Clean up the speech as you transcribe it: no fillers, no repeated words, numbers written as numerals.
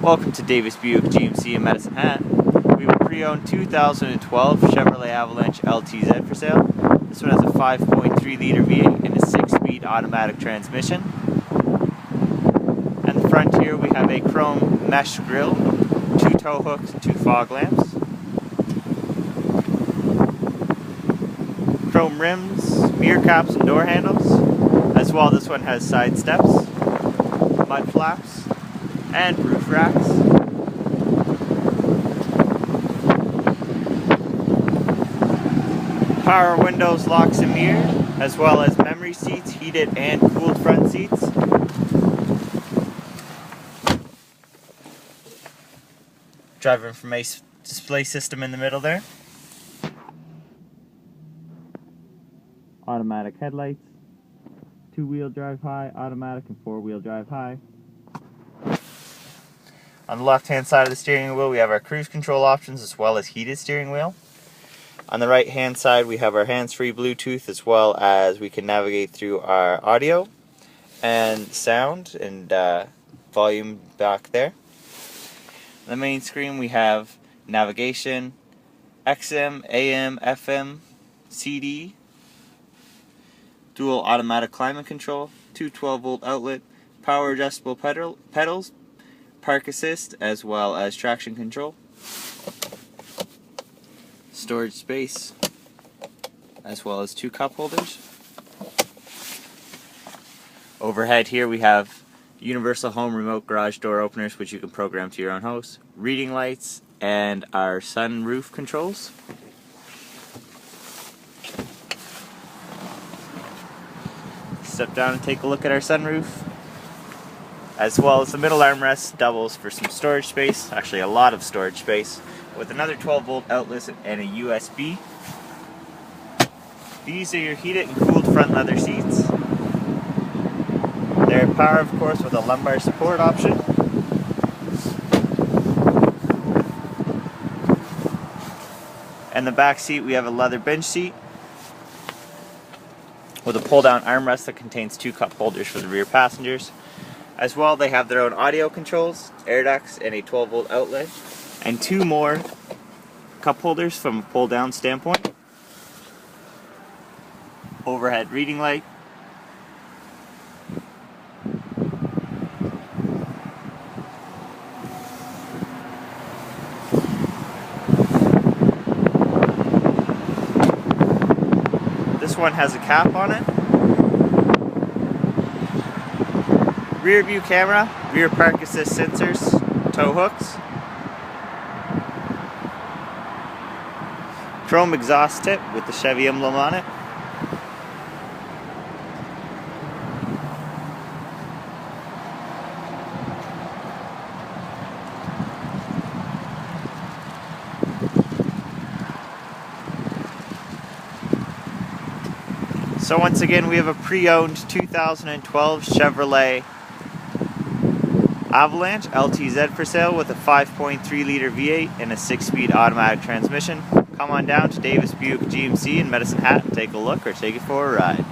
Welcome to Davis Buick GMC in Medicine Hat. We have a pre-owned 2012 Chevrolet Avalanche LTZ for sale. This one has a 5.3 liter V8 and a 6-speed automatic transmission. And the front here we have a chrome mesh grille, 2 tow hooks and 2 fog lamps. Chrome rims, mirror caps and door handles. As well, this one has side steps, mud flaps, and roof racks. Power windows, locks and mirrors, as well as memory seats, heated and cooled front seats. Driver information display system in the middle there. Automatic headlights, 2-wheel drive high, automatic and 4-wheel drive high. On the left hand side of the steering wheel we have our cruise control options as well as heated steering wheel. On the right hand side we have our hands-free Bluetooth, as well as we can navigate through our audio and sound and volume back there. On the main screen we have navigation, XM, AM, FM, CD, dual automatic climate control, 2 12-volt outlet, power adjustable pedals, park assist, as well as traction control, storage space, as well as 2 cup holders. Overhead here we have universal home remote garage door openers, which you can program to your own house, reading lights, and our sunroof controls. Step down and take a look at our sunroof. As well as the middle armrest doubles for some storage space, actually a lot of storage space, with another 12-volt outlet and a USB. These are your heated and cooled front leather seats. They're power, of course, with a lumbar support option. And the back seat we have a leather bench seat with a pull-down armrest that contains 2 cup holders for the rear passengers. As well, they have their own audio controls, air ducts, and a 12-volt outlet, and 2 more cup holders from a pull-down standpoint. Overhead reading light. This one has a cap on it. Rear view camera, rear park assist sensors, tow hooks, chrome exhaust tip with the Chevy emblem on it, so once again we have a pre-owned 2012 Chevrolet Avalanche LTZ for sale with a 5.3 liter V8 and a 6-speed automatic transmission. Come on down to Davis Buick GMC in Medicine Hat and take a look or take it for a ride.